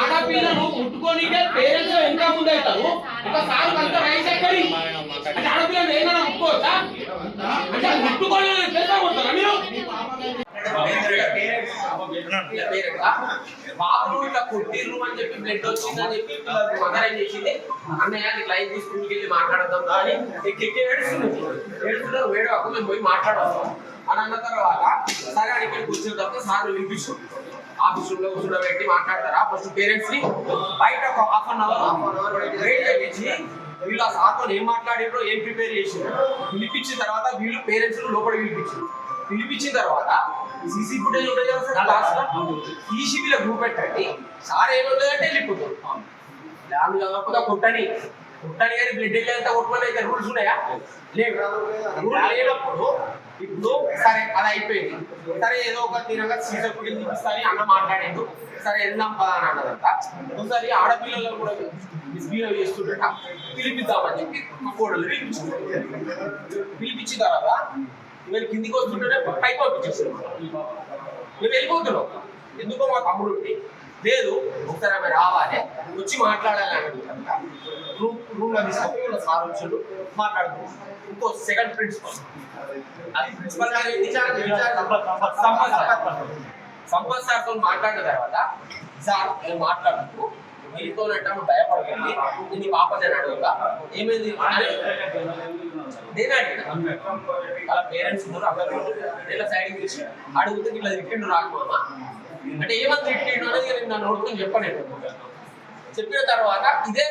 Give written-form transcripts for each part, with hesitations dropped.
ఆడపిల్లను ముట్టుకోనికే పేరెంట్స్ ఇంకా ముందు అవుతారు. ఒకసారి అంత రైస్ ఎక్కడి అంటే ఆడపిల్లను ఏమైనా ముట్టుకోవచ్చా? అంటే ముట్టుకోవాలని చేస్తా కొడతారా మీరు? బాబు ఇట్లా కొట్టిర్రు అని చెప్పి బ్లడ్ వచ్చిందని చెప్పి మదర్ ఏం చేసింది, అన్నయ్య ఇట్లా అయింది స్కూల్కి వెళ్ళి మాట్లాడదాం కానీ ఏడుస్తున్నారు, వేడు అప్పుడు మేము పోయి మాట్లాడదాం అని అన్న తర్వాత సరే అని ఇక్కడికి వచ్చిన తర్వాత సార్ వినిపించు ఆఫీస్ రూమ్ లో కూర్చోబెట్టి మాట్లాడతారా ఫస్ట్ పేరెంట్స్ ని బయట ఒక హాఫ్ అన్ అవర్ వెయిట్ చేయించి వీళ్ళు ఆ సార్తో ఏం మాట్లాడారో ఏం ప్రిపేర్ చేసారు పిలిపించిన తర్వాత వీళ్ళు పేరెంట్స్ లోపల పిలిపించిన తర్వాత సీసీ ఫుటేజ్ ఉంటుంది కదా సార్ క్లాస్ లో ఈసీబీలో గ్రూప్ పెట్టండి సార్ ఏముందంటే వెళ్ళిపోతారు దాని కాకపోతే కొట్టని కానీ బ్లడ్ వెళ్ళేంత కొట్టుకొని అయితే రూల్స్ ఉన్నాయా? లేవు. రూల్ లేనప్పుడు ఇప్పుడు సరే అది అయిపోయింది, సరే ఏదో ఒక తీరంగా సీజర్ ఫుటేజ్ చూపిస్తాని అన్న మాట్లాడేది, సరే వెళ్దాం పదా అని అన్నదంట. ఒకసారి ఆడపిల్లలను కూడా మిస్బిహేవ్ చేస్తుండట పిలిపిద్దామని చెప్పి మా కోడలు పిలిపించిన తర్వాత వీళ్ళు కిందికి వస్తుంటేనే పైకి పంపించేస్తారు. మేము వెళ్ళిపోతున్నాం, ఎందుకో మా తమ్ముడు లేదు ఒకసారి ఆమె రావాలి వచ్చి మాట్లాడాలి అని రూమ్ లో తీసుకొని సార్ వచ్చాడు మాట్లాడుతున్నాం. ఇంకో సెకండ్ ప్రిన్సిపల్ అది ప్రిన్సిపల్ సంపత్ సార్తో మాట్లాడిన తర్వాత సార్ నేను మాట్లాడుతూ మీతో భయపడకండి నీ పాప నేను అడుగుతా ఏమైంది నేను అడిగిన వాళ్ళ పేరెంట్స్ ఇలా సైడ్ తీసి అడుగుతే ఇట్లా తిట్టిండు రాకపోమా అంటే ఏమని తిట్టిండు అనేది నేను నన్ను నోడుకొని చెప్పలేదు. చెప్పిన తర్వాత ఇదే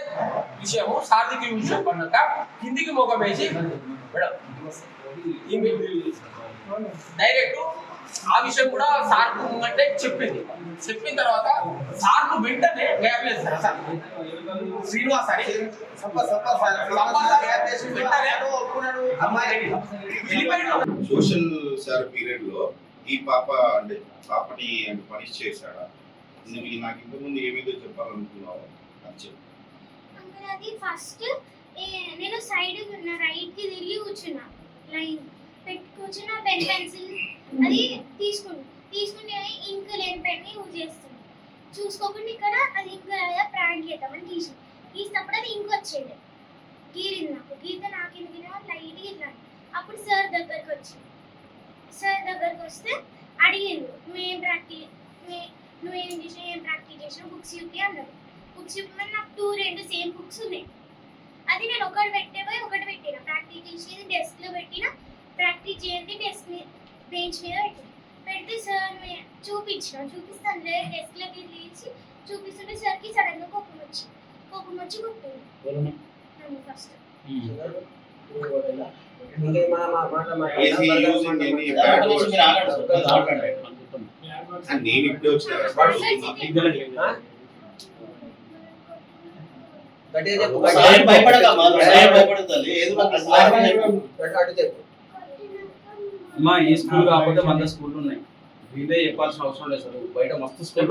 విషయము సార్థిక విషయం పన్నాక కిందికి ముఖం వేసి మేడం డైరెక్ట్ ఆ విషయం కూడా సార్ అంటే చెప్పింది. చెప్పిన తర్వాత సార్ వెంటనే గ్యాప్ లేదు సార్ శ్రీనివాస్ అని సోషల్ సార్ పీరియడ్ లో ఈ పాప అంటే పాపని పనిష్ చేశాడా? నువ్వు నాకు ఇంతకుముందు ఏమేదో చెప్పాలనుకున్నావు అని చెప్పు. అది ఫస్ట్ నేను సైడ్ రైట్ కి తిరిగి కూర్చున్నా, లైన్ కూర్చున్న పెన్ పెన్సిల్ అది తీసుకుని ఇంక్ లేని పెన్ యూజ్ చేస్తుంది. చూసుకోకుండా ఇక్కడ అది ఇంక్ ప్రాంక్ చేద్దామని తీసినప్పుడు అది ఇంక్ వచ్చేది గీరింది నాకు గీత నాకు ఎందుకు లైట్ ఇట్లా. అప్పుడు సార్ దగ్గరికి వస్తే అడిగిండు నువ్వేం చేసినా బుక్స్ చూపి అన్నాడు. బుక్స్ చూపమని నాకు రెండు సేమ్ బుక్స్ ఉన్నాయి. అది నేను ఒకటి పెట్టిన ప్రాక్టీస్ చేసేది డెస్క్ లో పెట్టిన, ప్రాక్టీస్ చేయండి డెస్క్ బెంచ్ మీద పెడితే సార్ చూపిస్తాను డెస్క్ లోకి తీసి చూపిస్తుంటే సార్కి సడన్ గా కోపం వచ్చి కొట్టింది ఫస్ట్. నేను ఇప్పుడే అమ్మా ఈ స్కూల్ కాకపోతే 100 స్కూల్ ఉన్నాయి, వీళ్ళే చెప్పాల్సిన అవసరం లేదు సార్. బయట మస్తు స్కూల్